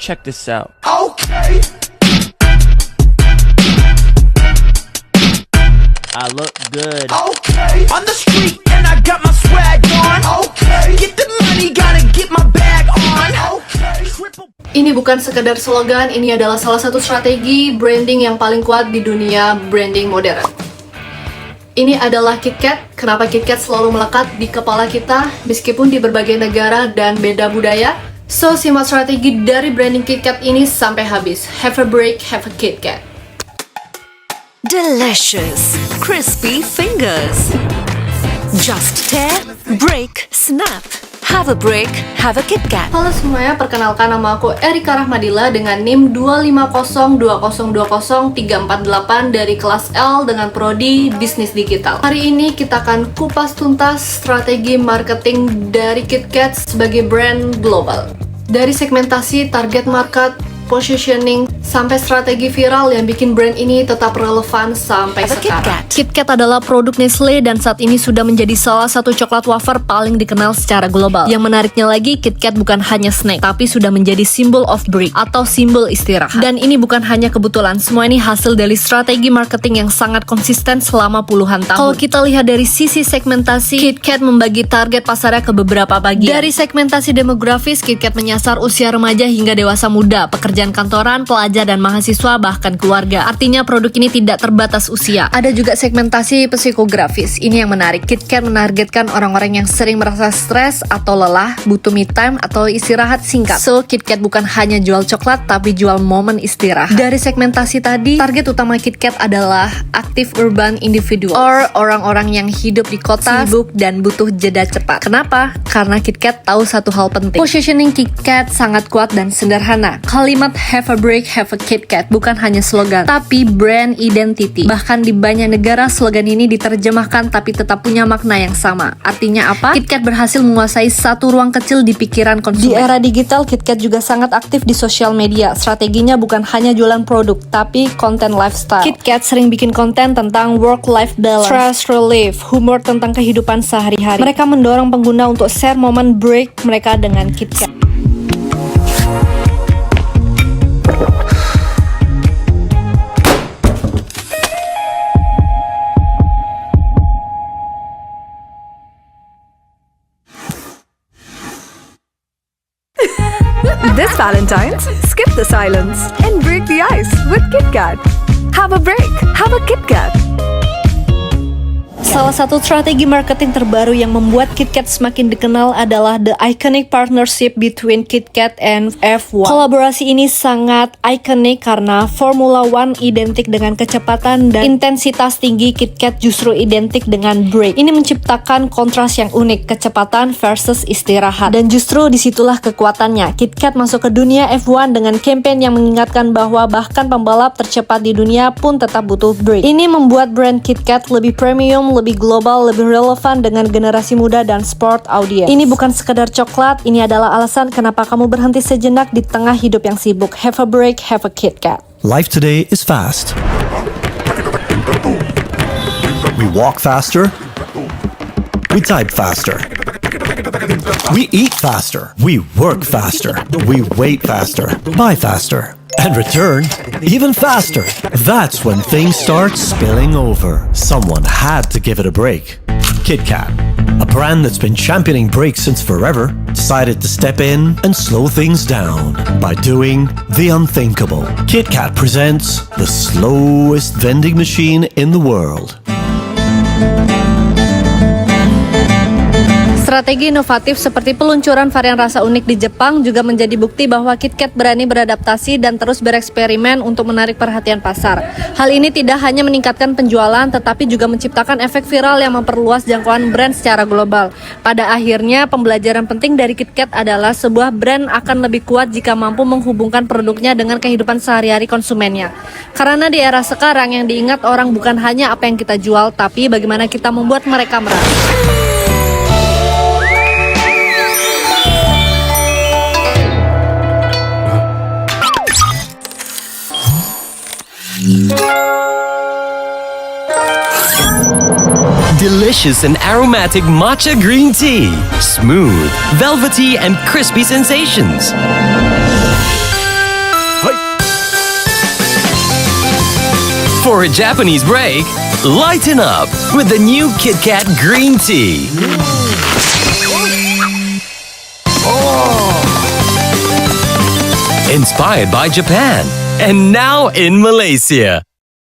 Check this out. Okay. I look good. Okay. On the street and I got my swag on. Okay. Get the money, gotta get my bag on. Okay. Ini bukan sekedar slogan, ini adalah salah satu strategi branding yang paling kuat di dunia branding modern. Ini adalah KitKat. Kenapa KitKat selalu melekat di kepala kita meskipun di berbagai negara dan beda budaya? So, simak strategi dari branding KitKat ini sampai habis. Have a break, have a KitKat. Delicious, crispy fingers. Just tear, break, snap. Have a break, have a KitKat. Halo semuanya, perkenalkan nama aku Erika Rahmadilla dengan NIM 250200348 dari kelas L dengan prodi Bisnis Digital. Hari ini kita akan kupas tuntas strategi marketing dari KitKat sebagai brand global. Dari segmentasi target market, positioning, sampai strategi viral yang bikin brand ini tetap relevan sampai sekarang. KitKat adalah produk Nestle dan saat ini sudah menjadi salah satu coklat wafer paling dikenal secara global. Yang menariknya lagi, KitKat bukan hanya snack, tapi sudah menjadi symbol of break atau simbol istirahat. Dan ini bukan hanya kebetulan, semua ini hasil dari strategi marketing yang sangat konsisten selama puluhan tahun. Kalau kita lihat dari sisi segmentasi, KitKat membagi target pasarnya ke beberapa bagian. Dari segmentasi demografis, KitKat menyasar usia remaja hingga dewasa muda, pekerjaan kantoran, pelajar dan mahasiswa, bahkan keluarga. Artinya produk ini tidak terbatas usia. Ada juga segmentasi psikografis. Ini yang menarik. KitKat menargetkan orang-orang yang sering merasa stres atau lelah, butuh me time atau istirahat singkat. So, KitKat bukan hanya jual coklat, tapi jual momen istirahat. Dari segmentasi tadi, target utama KitKat adalah active urban individual, or orang-orang yang hidup di kota, sibuk dan butuh jeda cepat. Kenapa? Karena KitKat tahu satu hal penting. Positioning KitKat sangat kuat dan sederhana. Kalimat have a break, have a KitKat bukan hanya slogan, tapi brand identity. Bahkan di banyak negara slogan ini diterjemahkan tapi tetap punya makna yang sama. Artinya apa? KitKat berhasil menguasai satu ruang kecil di pikiran konsumen. Di era digital, KitKat juga sangat aktif di sosial media. Strateginya bukan hanya jualan produk, tapi konten lifestyle. KitKat sering bikin konten tentang work-life balance, stress relief, humor tentang kehidupan sehari-hari. Mereka mendorong pengguna untuk share momen break mereka dengan KitKat. This Valentine's, skip the silence and break the ice with KitKat. Have a break, have a KitKat. Salah satu strategi marketing terbaru yang membuat KitKat semakin dikenal adalah the iconic partnership between KitKat and F1. Kolaborasi ini sangat ikonik karena Formula One identik dengan kecepatan dan intensitas tinggi. KitKat justru identik dengan break. Ini menciptakan kontras yang unik, kecepatan versus istirahat. Dan justru disitulah kekuatannya. KitKat masuk ke dunia F1 dengan campaign yang mengingatkan bahwa bahkan pembalap tercepat di dunia pun tetap butuh break. Ini membuat brand KitKat lebih premium, lebih global, lebih relevan dengan generasi muda dan sport audience. Ini bukan sekedar coklat, ini adalah alasan kenapa kamu berhenti sejenak di tengah hidup yang sibuk. Have a break, have a KitKat. Life today is fast. We walk faster. We type faster. We eat faster. We work faster. We wait faster. Buy faster. And return even faster. That's when things start spilling over. Someone had to give it a break. KitKat, a brand that's been championing breaks since forever, decided to step in and slow things down by doing the unthinkable. KitKat presents the slowest vending machine in the world. Strategi inovatif seperti peluncuran varian rasa unik di Jepang juga menjadi bukti bahwa KitKat berani beradaptasi dan terus bereksperimen untuk menarik perhatian pasar. Hal ini tidak hanya meningkatkan penjualan, tetapi juga menciptakan efek viral yang memperluas jangkauan brand secara global. Pada akhirnya, pembelajaran penting dari KitKat adalah sebuah brand akan lebih kuat jika mampu menghubungkan produknya dengan kehidupan sehari-hari konsumennya. Karena di era sekarang yang diingat orang bukan hanya apa yang kita jual, tapi bagaimana kita membuat mereka merasa. Delicious and aromatic matcha green tea. Smooth, velvety and crispy sensations. For a Japanese break, lighten up with the new Kit Kat Green Tea. Inspired by Japan and now in Malaysia.